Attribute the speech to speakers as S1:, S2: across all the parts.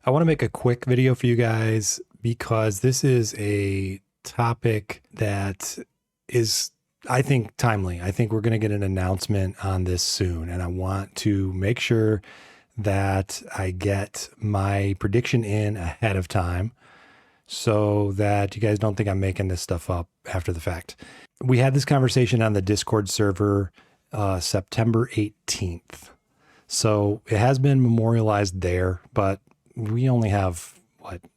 S1: I want to make a quick video for you guys because this is a topic that is, I think, timely. I think we're going to get an announcement on this soon, and I want to make sure that I get my prediction in ahead of time so that you guys don't think I'm making this stuff up after the fact. We had this conversation on the Discord server September 18th. So it has been memorialized there, but we only have,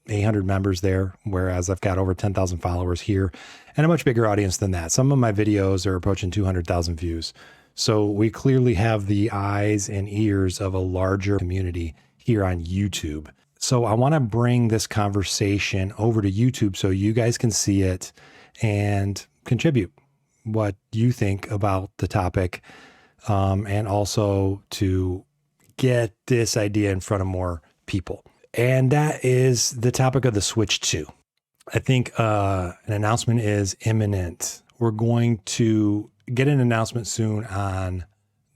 S1: 800 members there, whereas I've got over 10,000 followers here and a much bigger audience than that. Some of my videos are approaching 200,000 views. So we clearly have the eyes and ears of a larger community here on YouTube. So I want to bring this conversation over to YouTube so you guys can see it and contribute what you think about the topic, and also to get this idea in front of more people. And that is the topic of the Switch 2. I think an announcement is imminent. We're going to get an announcement soon on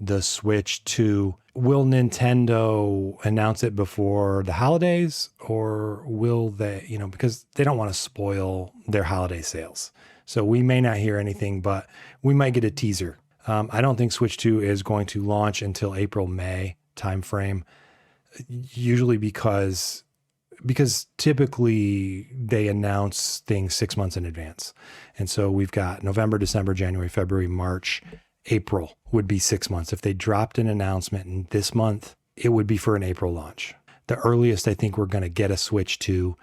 S1: the Switch 2. Will Nintendo announce it before the holidays, or will they, because they don't want to spoil their holiday sales. So we may not hear anything, but we might get a teaser. I don't think Switch 2 is going to launch until April, May timeframe, usually because typically they announce things 6 months in advance. And so we've got November, December, January, February, March, April would be 6 months. If they dropped an announcement in this month, it would be for an April launch. The earliest I think we're going to get a Switch 2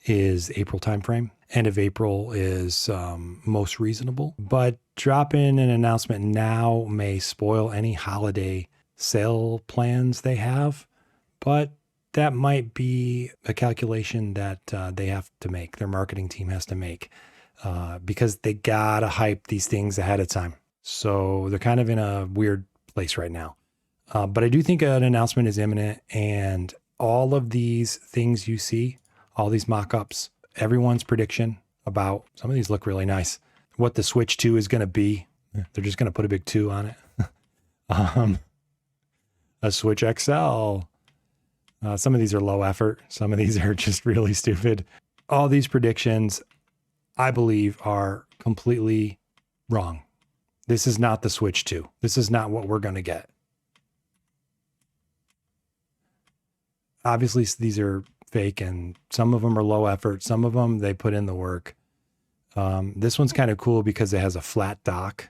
S1: is April timeframe. End of April is most reasonable, but dropping an announcement now may spoil any holiday sale plans they have, but that might be a calculation that they have to make, their marketing team has to make, because they gotta hype these things ahead of time. So they're kind of in a weird place right now. But I do think an announcement is imminent, and all of these things you see, all these mock-ups, everyone's prediction about, some of these look really nice, what the Switch 2 is going to be. They're just going to put a big 2 on it. A Switch XL. Some of these are low effort. Some of these are just really stupid. All these predictions, I believe, are completely wrong. This is not the Switch 2. This is not what we're going to get. Obviously, these are fake, and some of them are low effort. Some of them, they put in the work. This one's kind of cool because it has a flat dock.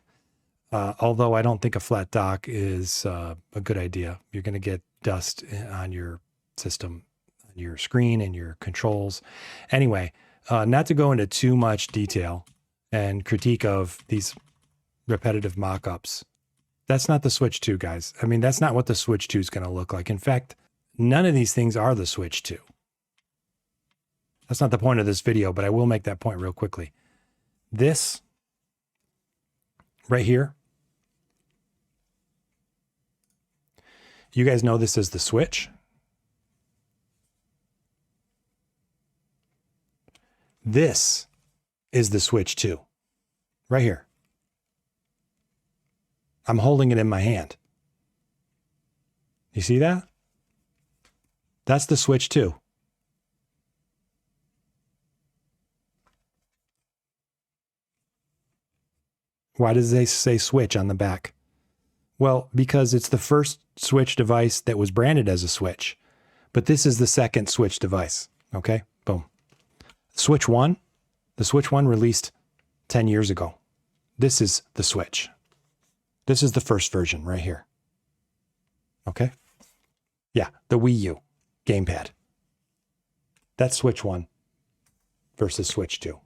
S1: Although I don't think a flat dock is a good idea. You're going to get dust on your system, on your screen and your controls. Anyway, not to go into too much detail and critique of these repetitive mock-ups. That's not the Switch 2, guys. I mean, that's not what the Switch 2 is going to look like. In fact, none of these things are the Switch 2. That's not the point of this video, but I will make that point real quickly. This right here, you guys know this is the Switch. This is the Switch 2, right here. I'm holding it in my hand. You see that? That's the Switch 2. Why does they say Switch on the back? Well, because it's the first Switch device that was branded as a Switch, but this is the second Switch device. Okay, boom. Switch 1, the Switch 1 released 10 years ago. This is the Switch. This is the first version right here. Okay? Yeah, the Wii U gamepad. That's Switch 1 versus Switch 2.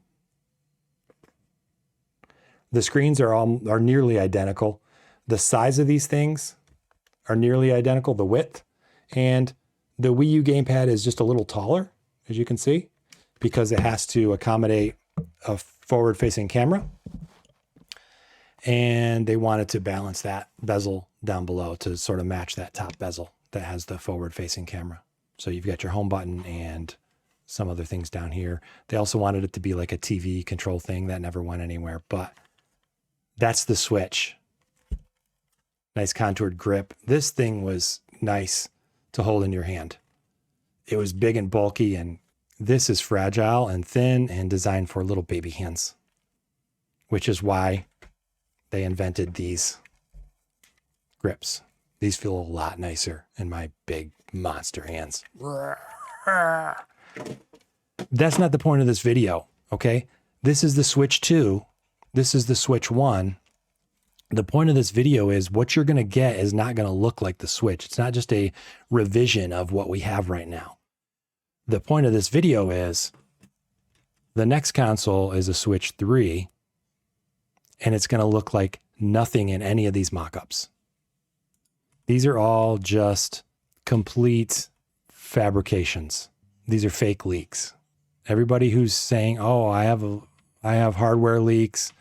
S1: The screens are nearly identical. The size of these things are nearly identical, the width. And the Wii U gamepad is just a little taller, as you can see, because it has to accommodate a forward-facing camera. And they wanted to balance that bezel down below to sort of match that top bezel that has the forward-facing camera. So you've got your home button and some other things down here. They also wanted it to be like a TV control thing that never went anywhere, but that's the Switch. Nice contoured grip. This thing was nice to hold in your hand. It was big and bulky, and this is fragile and thin and designed for little baby hands, which is why they invented these grips. These feel a lot nicer in my big monster hands. That's not the point of this video, okay? This is the Switch 2. This is the Switch 1. The point of this video is what you're going to get is not going to look like the Switch. It's not just a revision of what we have right now. The point of this video is the next console is a Switch 3, and it's going to look like nothing in any of these mock-ups. These are all just complete fabrications. These are fake leaks. Everybody who's saying, oh, I have hardware leaks.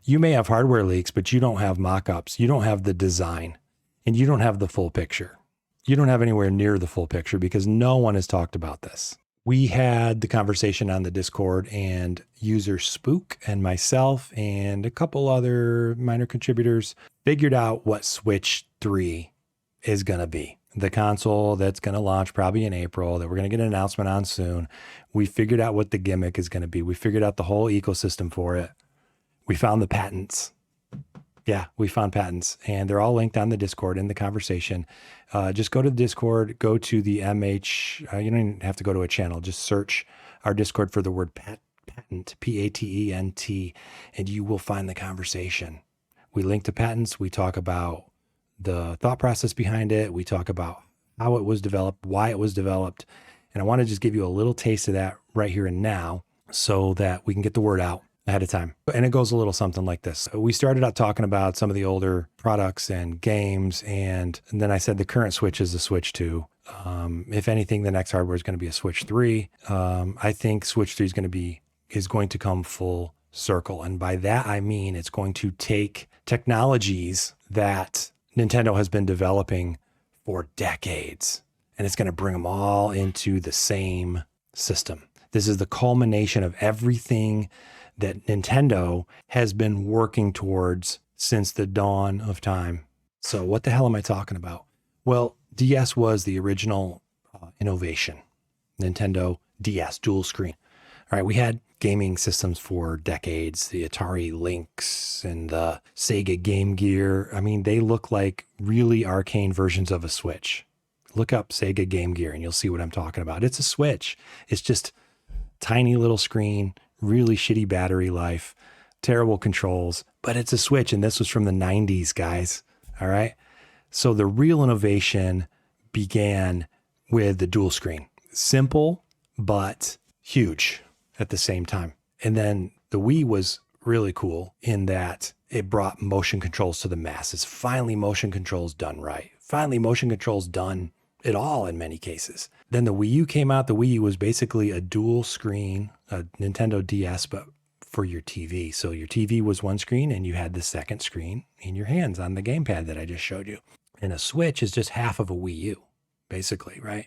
S1: You may have hardware leaks, but you don't have mock-ups. You don't have the design, and you don't have the full picture. You don't have anywhere near the full picture because no one has talked about this. We had the conversation on the Discord, and user Spook and myself and a couple other minor contributors figured out what Switch 3 is going to be. The console that's going to launch probably in April, that we're going to get an announcement on soon. We figured out what the gimmick is going to be. We figured out the whole ecosystem for it. We found the patents. Yeah, we found patents, and they're all linked on the Discord in the conversation. Just go to the Discord, go to the MH. You don't even have to go to a channel. Just search our Discord for the word patent, P-A-T-E-N-T, and you will find the conversation. We link to patents. We talk about the thought process behind it. We talk about how it was developed, why it was developed. And I want to just give you a little taste of that right here and now so that we can get the word out ahead of time. And it goes a little something like this. We started out talking about some of the older products and games, and then I said the current Switch is a Switch 2. If anything, the next hardware is going to be a Switch 3. I think Switch 3 is going to come full circle. And by that, I mean it's going to take technologies that Nintendo has been developing for decades, and it's going to bring them all into the same system. This is the culmination of everything that Nintendo has been working towards since the dawn of time. So what the hell am I talking about? Well, DS was the original innovation. Nintendo DS, dual screen. All right, we had gaming systems for decades, the Atari Lynx and the Sega Game Gear. I mean, they look like really arcane versions of a Switch. Look up Sega Game Gear and you'll see what I'm talking about. It's a Switch. It's just tiny little screen, really shitty battery life, terrible controls, but it's a Switch, and this was from the 90s, guys. All right. So the real innovation began with the dual screen. Simple, but huge at the same time. And then the Wii was really cool in that it brought motion controls to the masses. Finally, motion controls done right. Finally, motion controls done at all in many cases. Then the Wii U came out. The Wii U was basically a dual screen, a Nintendo DS, but for your TV. So your TV was one screen and you had the second screen in your hands on the gamepad that I just showed you. And a Switch is just half of a Wii U, basically, right?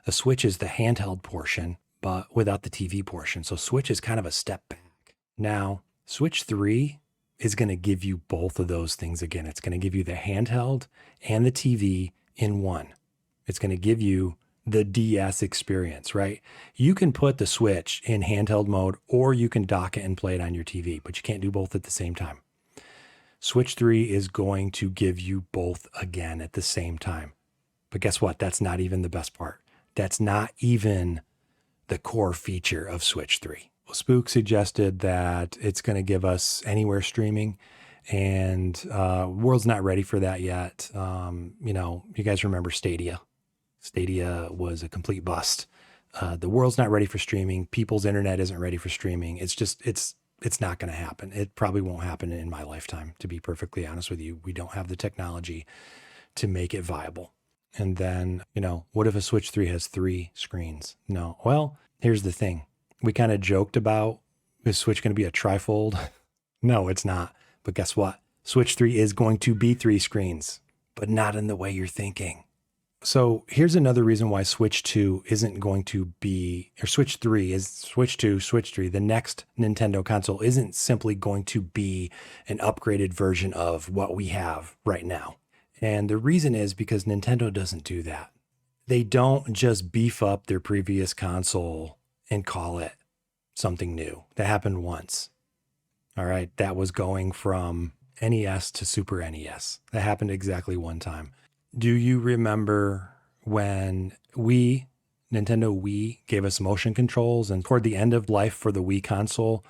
S1: A Switch is the handheld portion, but without the TV portion. So Switch is kind of a step back. Now, Switch 3 is going to give you both of those things again. It's going to give you the handheld and the TV in one. It's going to give you the DS experience, right? You can put the Switch in handheld mode, or you can dock it and play it on your TV, but you can't do both at the same time. Switch 3 is going to give you both again at the same time. But guess what? That's not even the best part. That's not even the core feature of Switch 3. Well, Spook suggested that it's going to give us anywhere streaming, and world's not ready for that yet. You guys remember Stadia. Stadia was a complete bust. The world's not ready for streaming. People's internet isn't ready for streaming. It's not going to happen. It probably won't happen in my lifetime, to be perfectly honest with you. We don't have the technology to make it viable. And then, what if a Switch 3 has 3 screens? No. Well, here's the thing. We kind of joked about, is Switch going to be a trifold? No, it's not. But guess what? Switch 3 is going to be 3 screens, but not in the way you're thinking. So here's another reason why Switch 2 isn't going to be, or Switch 3 is Switch 2, Switch 3. The next Nintendo console isn't simply going to be an upgraded version of what we have right now. And the reason is because Nintendo doesn't do that. They don't just beef up their previous console and call it something new. That happened once. All right. That was going from NES to Super NES. That happened exactly one time. Do you remember when Nintendo Wii gave us motion controls, and toward the end of life for the Wii console,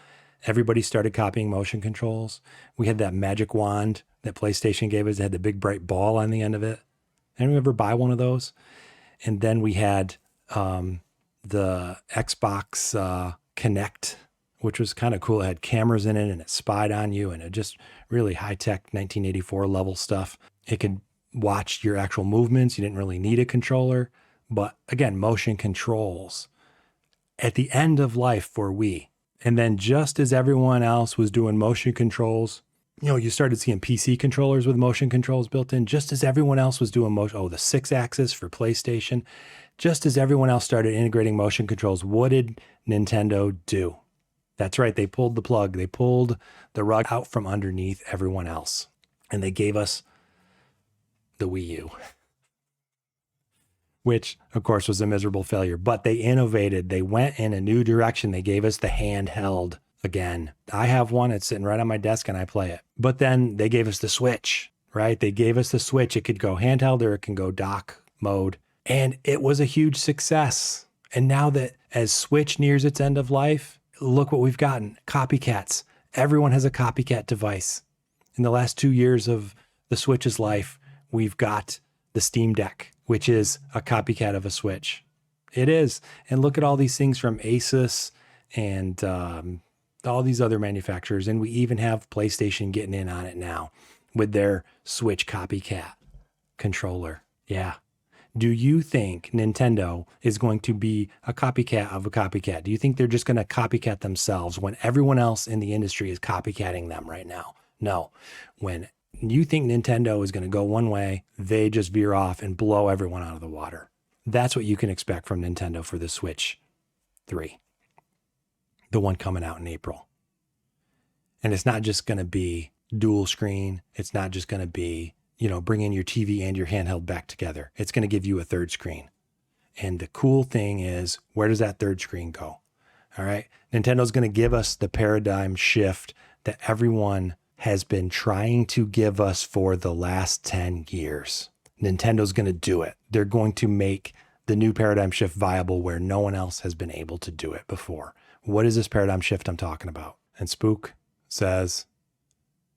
S1: everybody started copying motion controls? We had that magic wand that PlayStation gave us. It had the big bright ball on the end of it. Anyone ever buy one of those? And then we had the Xbox Kinect, which was kind of cool. It had cameras in it and it spied on you, and it just really high-tech 1984 level stuff. It could watch your actual movements. You didn't really need a controller. But again, motion controls at the end of life for Wii. And then just as everyone else was doing motion controls, you started seeing PC controllers with motion controls built in, just as everyone else was doing motion. Oh, the 6-axis for PlayStation. Just as everyone else started integrating motion controls, what did Nintendo do? That's right. They pulled the plug. They pulled the rug out from underneath everyone else. And they gave us the Wii U, which of course was a miserable failure, but they innovated. They went in a new direction. They gave us the handheld again. I have one. It's sitting right on my desk and I play it. But then they gave us the Switch, right? They gave us the Switch. It could go handheld or it can go dock mode. And it was a huge success. And now that as Switch nears its end of life, look what we've gotten. Copycats. Everyone has a copycat device. In the last 2 years of the Switch's life, we've got the Steam Deck, which is a copycat of a Switch. It is. And look at all these things from Asus and all these other manufacturers. And we even have PlayStation getting in on it now with their Switch copycat controller. Yeah. Do you think Nintendo is going to be a copycat of a copycat? Do you think they're just going to copycat themselves when everyone else in the industry is copycatting them right now? No. When you think Nintendo is going to go one way, they just veer off and blow everyone out of the water. That's what you can expect from Nintendo for the Switch 3, the one coming out in April. And it's not just going to be dual screen. It's not just going to be, bringing your TV and your handheld back together. It's going to give you a third screen. And the cool thing is, where does that third screen go? All right. Nintendo's going to give us the paradigm shift that everyone has been trying to give us for the last 10 years. Nintendo's going to do it. They're going to make the new paradigm shift viable where no one else has been able to do it before. What is this paradigm shift I'm talking about? And Spook says,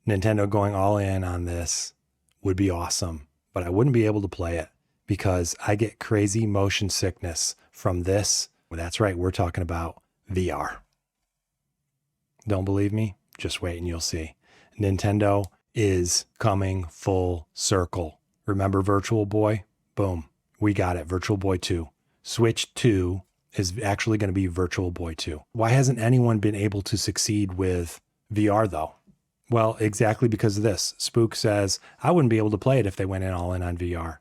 S1: Nintendo going all in on this would be awesome, but I wouldn't be able to play it because I get crazy motion sickness from this. Well, that's right. We're talking about VR. Don't believe me? Just wait and you'll see. Nintendo is coming full circle. Remember Virtual Boy? Boom. We got it. Virtual Boy 2. Switch 2 is actually going to be Virtual Boy 2. Why hasn't anyone been able to succeed with VR though? Well, exactly because of this. Spook says, I wouldn't be able to play it if they went all in on VR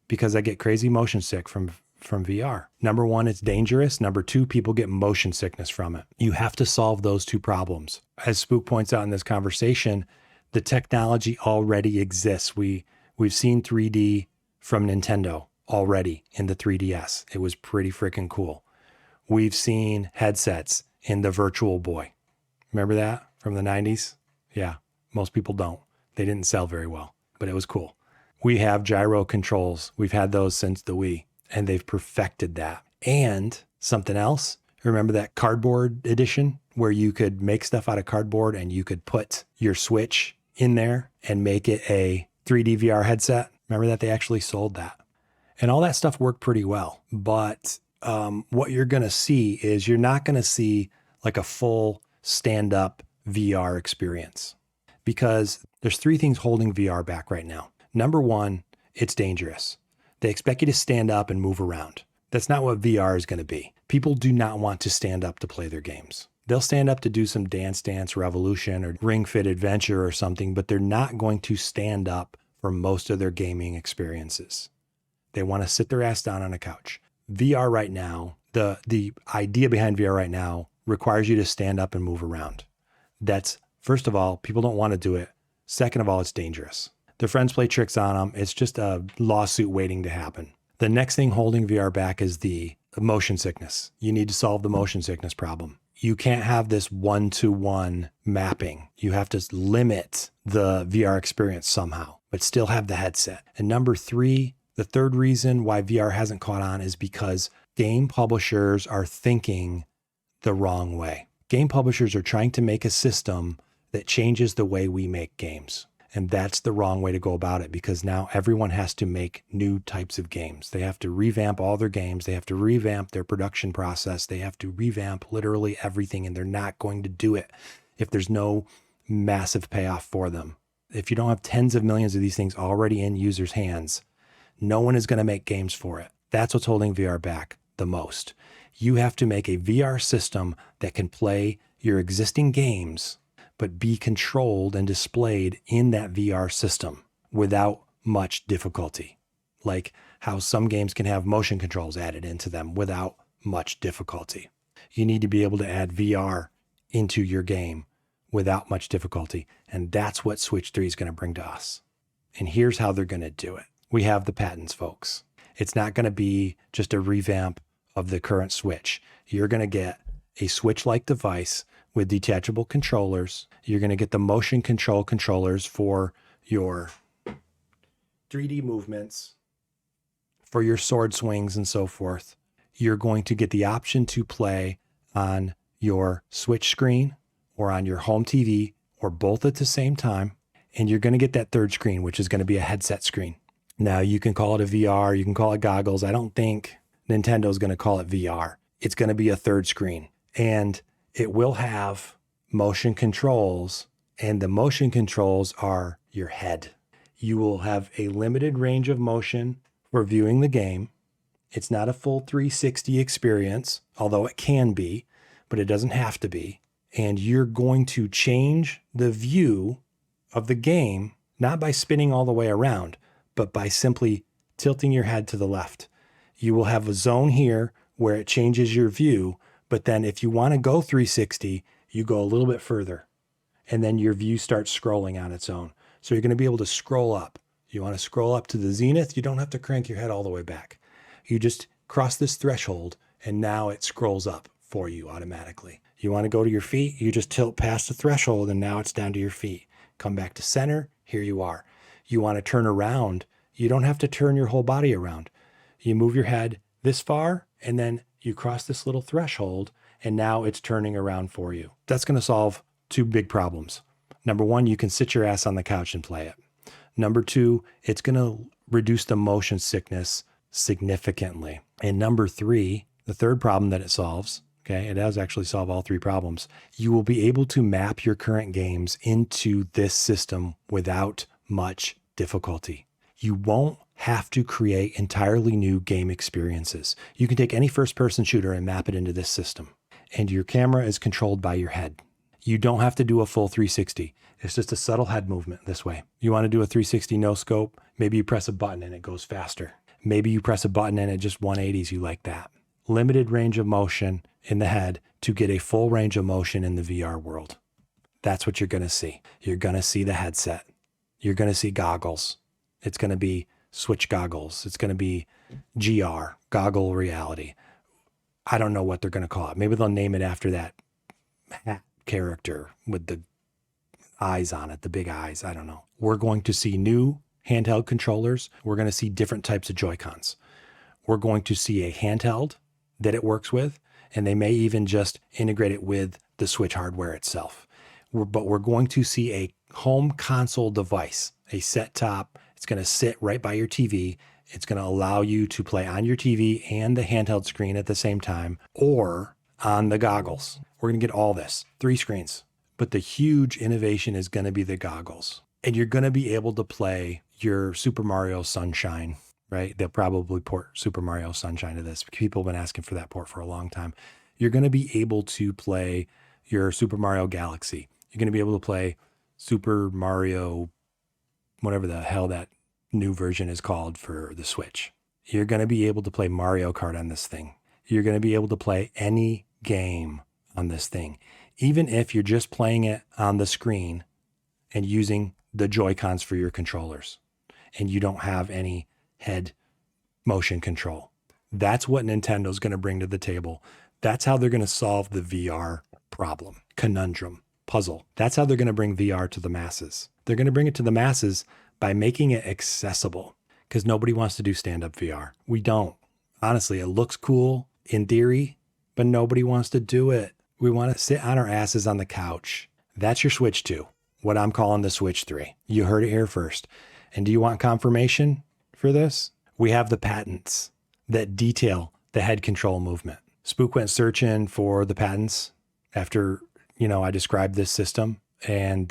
S1: because I get crazy motion sick from VR. Number one, it's dangerous. Number two, people get motion sickness from it. You have to solve those two problems. As Spook points out in this conversation, the technology already exists. We've seen 3D from Nintendo already in the 3DS. It was pretty freaking cool. We've seen headsets in the Virtual Boy. Remember that from the 90s? Yeah, most people don't. They didn't sell very well, but it was cool. We have gyro controls. We've had those since the Wii, and they've perfected that. And something else, remember that cardboard edition where you could make stuff out of cardboard and you could put your Switch in there and make it a 3D VR headset? Remember that? They actually sold that. And all that stuff worked pretty well. But what you're going to see is you're not going to see like a full stand-up VR experience because there's three things holding VR back right now. Number one, it's dangerous. They expect you to stand up and move around. That's not what VR is going to be. People do not want to stand up to play their games. They'll stand up to do some Dance Dance Revolution or Ring Fit Adventure or something, but they're not going to stand up for most of their gaming experiences. They want to sit their ass down on a couch. VR right now, the idea behind VR right now requires you to stand up and move around. That's, first of all, people don't want to do it. Second of all, it's dangerous. Their friends play tricks on them. It's just a lawsuit waiting to happen. The next thing holding VR back is the motion sickness. You need to solve the motion sickness problem. You can't have this one-to-one mapping. You have to limit the VR experience somehow, but still have the headset. And number three, the third reason why VR hasn't caught on is because game publishers are thinking the wrong way. Game publishers are trying to make a system that changes the way we make games. And that's the wrong way to go about it, because now everyone has to make new types of games. They have to revamp all their games. They have to revamp their production process. They have to revamp literally everything, and they're not going to do it if there's no massive payoff for them. If you don't have tens of millions of these things already in users' hands, no one is going to make games for it. That's what's holding VR back the most. You have to make a VR system that can play your existing games, but be controlled and displayed in that VR system without much difficulty. Like how some games can have motion controls added into them without much difficulty. You need to be able to add VR into your game without much difficulty. And that's what Switch 3 is going to bring to us. And here's how they're going to do it. We have the patents, folks. It's not going to be just a revamp of the current Switch. You're going to get a Switch-like device with detachable controllers. You're going to get the motion control controllers for your 3D movements, for your sword swings and so forth. You're going to get the option to play on your Switch screen or on your home TV or both at the same time. And you're going to get that third screen, which is going to be a headset screen. Now, you can call it a VR, you can call it goggles. I don't think Nintendo is going to call it VR. It's going to be a third screen. And it will have motion controls, and the motion controls are your head. You will have a limited range of motion for viewing the game. It's not a full 360 experience, although it can be, but it doesn't have to be. And you're going to change the view of the game, not by spinning all the way around, but by simply tilting your head to the left. You will have a zone here where it changes your view, but then if you want to go 360, you go a little bit further, and then your view starts scrolling on its own. So you're going to be able to scroll up. You want to scroll up to the zenith, you don't have to crank your head all the way back. You just cross this threshold, and now it scrolls up for you automatically. You want to go to your feet, you just tilt past the threshold, and now it's down to your feet. Come back to center, here you are. You want to turn around, you don't have to turn your whole body around. You move your head this far, and then you cross this little threshold, and now it's turning around for you. That's going to solve two big problems. Number one, you can sit your ass on the couch and play it. Number two, it's going to reduce the motion sickness significantly. And number three, the third problem that it solves, okay, it does actually solve all three problems. You will be able to map your current games into this system without much difficulty. You won't have to create entirely new game experiences. You can take any first-person shooter and map it into this system, and your camera is controlled by your head. You don't have to do a full 360. It's just a subtle head movement this way. You want to do a 360 no scope? Maybe you press a button and it goes faster. Maybe you press a button and it just 180s you like that. Limited range of motion in the head to get a full range of motion in the VR world. That's what you're going to see. You're going to see the headset. You're going to see goggles. It's going to be Switch goggles. It's going to be GR, goggle reality. I don't know what they're going to call it. Maybe they'll name it after that hat character with the eyes on it, the big eyes. I don't know. We're going to see new handheld controllers. We're going to see different types of Joy-Cons. We're going to see a handheld that it works with, and they may even just integrate it with the Switch hardware itself. But we're going to see a home console device, a set top. It's going to sit right by your TV. It's going to allow you to play on your TV and the handheld screen at the same time, or on the goggles. We're going to get all this, 3 screens. But the huge innovation is going to be the goggles. And you're going to be able to play your Super Mario Sunshine, right? They'll probably port Super Mario Sunshine to this. People have been asking for that port for a long time. You're going to be able to play your Super Mario Galaxy. You're going to be able to play Super Mario, whatever the hell that new version is called for the Switch. You're going to be able to play Mario Kart on this thing. You're going to be able to play any game on this thing, even if you're just playing it on the screen and using the Joy-Cons for your controllers, and you don't have any head motion control. That's what Nintendo's going to bring to the table. That's how they're going to solve the VR problem, conundrum, puzzle. That's how they're going to bring VR to the masses. They're going to bring it to the masses by making it accessible, because nobody wants to do stand-up VR. We don't. Honestly, it looks cool in theory, but nobody wants to do it. We want to sit on our asses on the couch. That's your Switch 2, what I'm calling the Switch 3. You heard it here first. And do you want confirmation for this? We have the patents that detail the head control movement. Spook went searching for the patents after, I described this system and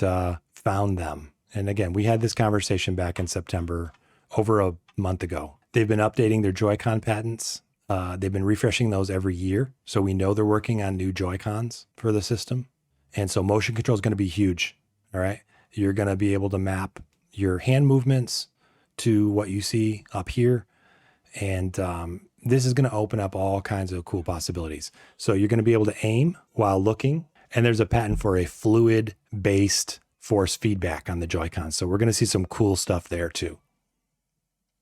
S1: found them. And again, we had this conversation back in September, over a month ago. They've been updating their Joy-Con patents. They've been refreshing those every year. So we know they're working on new Joy-Cons for the system. And so motion control is going to be huge. All right. You're going to be able to map your hand movements to what you see up here. And this is going to open up all kinds of cool possibilities. So you're going to be able to aim while looking. And there's a patent for a fluid-based force feedback on the Joy-Cons. So we're going to see some cool stuff there too.